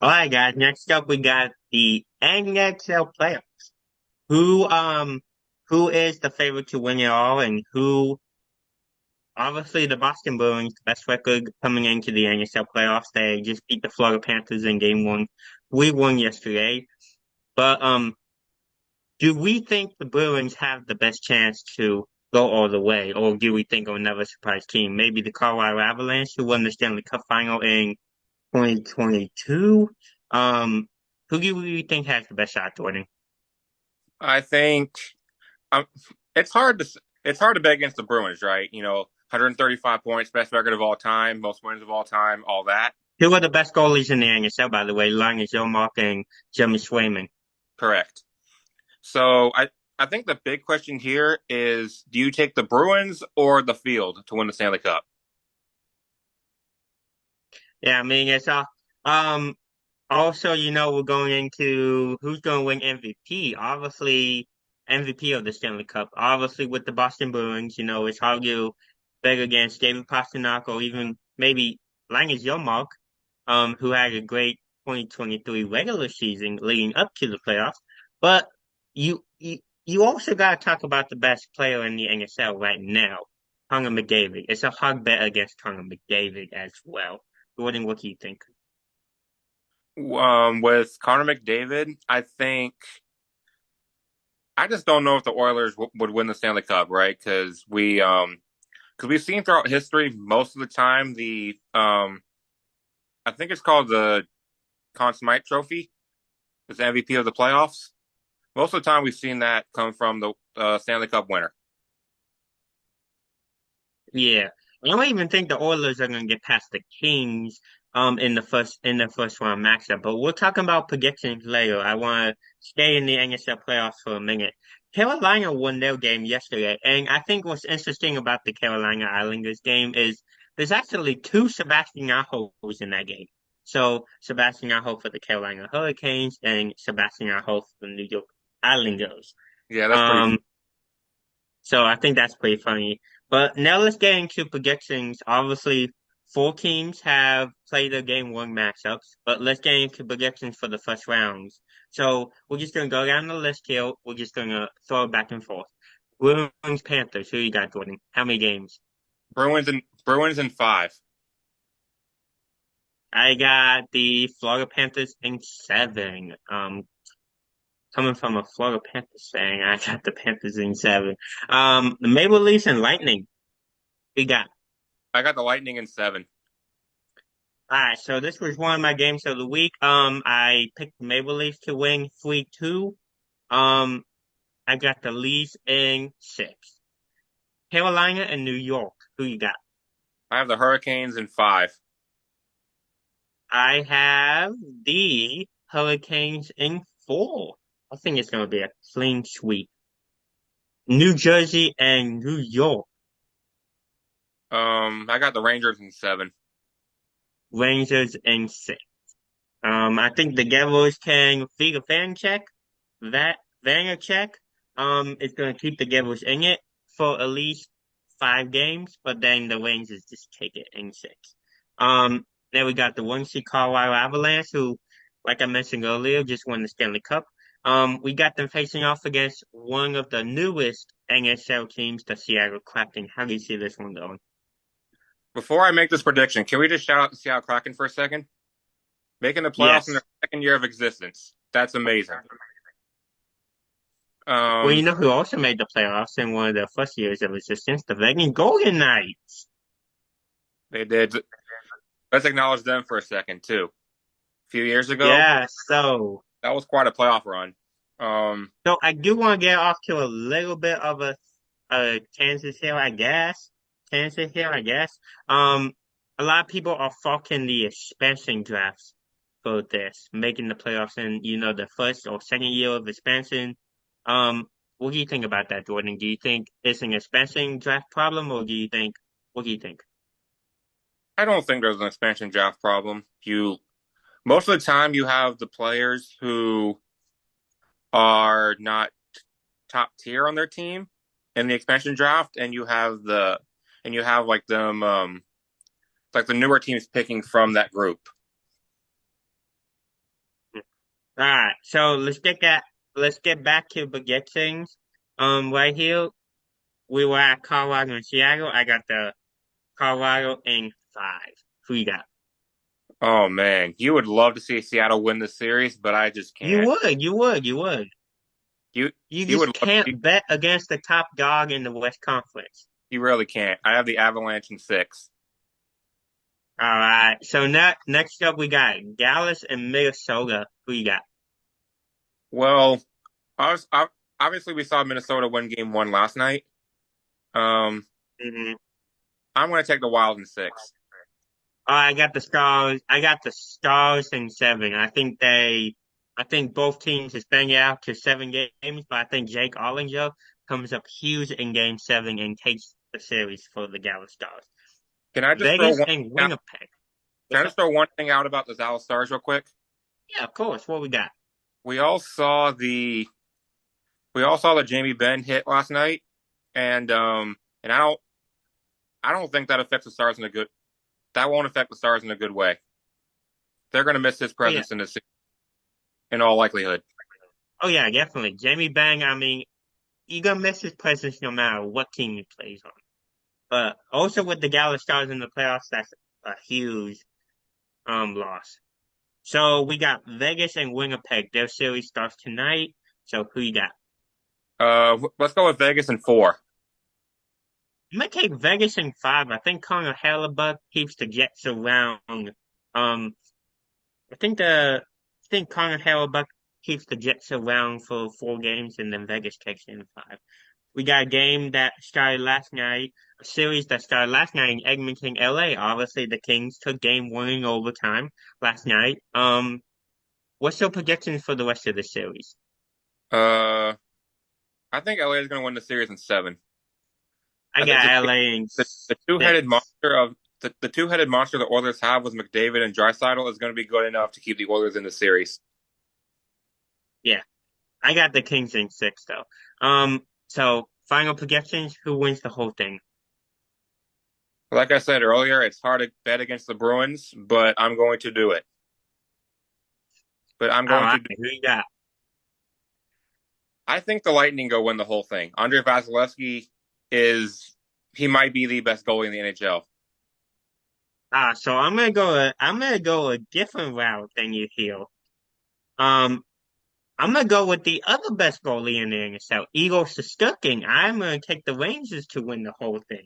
All right, guys. Next up, we got the NHL Playoff. Who um who is the favorite to win it all, and who? Obviously, the Boston Bruins, best record coming into the NHL playoffs. They just beat the Florida Panthers in Game One. We won yesterday, but do we think the Bruins have the best chance to go all the way, or do we think of another surprise team? Maybe the Colorado Avalanche, who won the Stanley Cup final in 2022. Who do you think has the best shot, Jordan? I think um, it's hard to it's hard to bet against the Bruins, right? 135 points, best record of all time, most wins of all time, all that. Who are the best goalies in the NHL, by the way? Linus Ullmark and Jimmy Swayman. Correct. So I think the big question here is: do you take the Bruins or the field to win the Stanley Cup? Yeah, I mean, it's um, also, we're going into who's going to win MVP. Obviously, MVP of the Stanley Cup. Obviously, with the Boston Bruins, it's hard to bet against David Pastrnak or even maybe Linus Ullmark, who had a great 2023 regular season leading up to the playoffs. But you also got to talk about the best player in the NHL right now, Connor McDavid. It's a hard bet against Connor McDavid as well. Gordon, what do you think? With Connor McDavid, I just don't know if the Oilers would win the Stanley Cup, right? Because we've seen throughout history most of the time I think it's called the Conn Smythe Trophy. It's the MVP of the playoffs. Most of the time, we've seen that come from the Stanley Cup winner. Yeah. I don't even think the Oilers are gonna get past the Kings in the first round matchup. But we're talking about predictions later. I wanna stay in the NHL playoffs for a minute. Carolina won their game yesterday, and I think what's interesting about the Carolina Islanders game is there's actually two Sebastian Ahos in that game. So Sebastian Aho for the Carolina Hurricanes and Sebastian Aho for the New York Islanders. Yeah, that's pretty. Um so I think that's pretty funny. But now let's get into predictions. Obviously, four teams have played their game one matchups, but let's get into predictions for the first rounds. So we're just gonna go down the list here. We're just gonna throw it back and forth. Bruins, Panthers. Who you got, Jordan? How many games? Bruins in five. I got the Florida Panthers in seven. Coming from a Florida Panthers fan, I got the Panthers in seven. The Maple Leafs and Lightning. We got. I got the Lightning in seven. All right, so this was one of my games of the week. I picked Maple Leafs to win 3-2. Um, I got the Leafs in six. Carolina and New York. Who you got? I have the Hurricanes in five. I have the Hurricanes in four. I think it's gonna be a clean sweep. New Jersey and New York. I got the Rangers in seven. Rangers in six. I think the Devils can feed a fan check. That Vanacek is going to keep the Devils in it for at least 5 games, but then the Rangers just take it in six. Then we got the one seed Colorado Avalanche, who, like I mentioned earlier, just won the Stanley Cup. We got them facing off against one of the newest NHL teams, the Seattle Kraken. How do you see this one going? Before I make this prediction, can we just shout out the Seattle Kraken for a second? Making the playoffs in their Yes. second year of existence. That's amazing. Well, you Um, know who also made the playoffs in one of their first years of existence? The Vegas Golden Knights. they did. Let's acknowledge them for a second too. A few years ago, Yeah, that was quite a playoff run. Um, so I do want to get off to a little bit of a tangent here, I guess. Tangent here, I guess. Um, a lot of people are fucking the expansion drafts for this, making the playoffs in, the first or second year of expansion. What do you think about that, Jordan? Do you think it's an expansion draft problem, or what do you think? I don't think there's an expansion draft problem. You Most of the time you have the players who are not top tier on their team in the expansion draft, and you have like them, like the newer teams picking from that group. All right, so let's get back to predictions. Right here, we were at Colorado and Seattle. I got the Colorado in 5. Who you got? Oh man, you would love to see Seattle win this series, but I just You can't. would, you would, you would. You You you would just love can't bet against the top dog in the West Conference. you really can't. I have the Avalanche in 6. All right, so next up we got Dallas and Minnesota. Who you got? Well, obviously we saw Minnesota win game 1 last night. Um, Hmm. I'm going to take the Wild in 6. I got the Stars. I got the Stars in 7. I think both teams is banging out to 7 games, but I think Jake Ollinger comes up huge in Game 7 and takes the series for the Dallas Stars. Can I just throw Vegas one and thing out? Winnipeg. Can I What's just up? throw one thing out about the Dallas Stars real quick? Yeah, of course. What we got? We all saw the we all saw the Jamie Benn hit last night, and I don't think that affects the Stars in a good that won't affect the Stars in a good way. They're going to miss his Oh yeah, presence in this in all likelihood. oh yeah, definitely. Jamie Bang. I mean, you're gonna miss his presence no matter what team he plays on. But also with the Dallas Stars in the playoffs, that's a huge loss. So we got Vegas and Winnipeg. Their series starts tonight. So who you got? Let's go with Vegas in 4. I'm gonna take Vegas in 5. I think Connor Hellebuck keeps the Jets around. I think Connor Hellebuck keeps the Jets around for 4 games, and then Vegas takes it in 5. We got a game that started last night, a series that started last night in Edmonton, LA. Obviously, the Kings took game 1 in overtime last night. What's your predictions for the rest of the series? Uh, I think LA is going to win the series in 7. I got LA in The two-headed 6. monster of the two-headed monster the Oilers have with McDavid and Draisaitl is going to be good enough to keep the Oilers in the series. Yeah, I got the Kings in 6 though. So final projections, who wins the whole thing? Like I said earlier, it's hard to bet against the Bruins, but I'm going to do it. But I'm All going right, to. who you got? I think the Lightning go win the whole thing. Andrei Vasilevsky is he might be the best goalie in the NHL. So I'm gonna go a different route than you here. Um, I'm gonna go with the other best goalie in the NHL, Igor Shesterkin. I'm gonna take the Rangers to win the whole thing.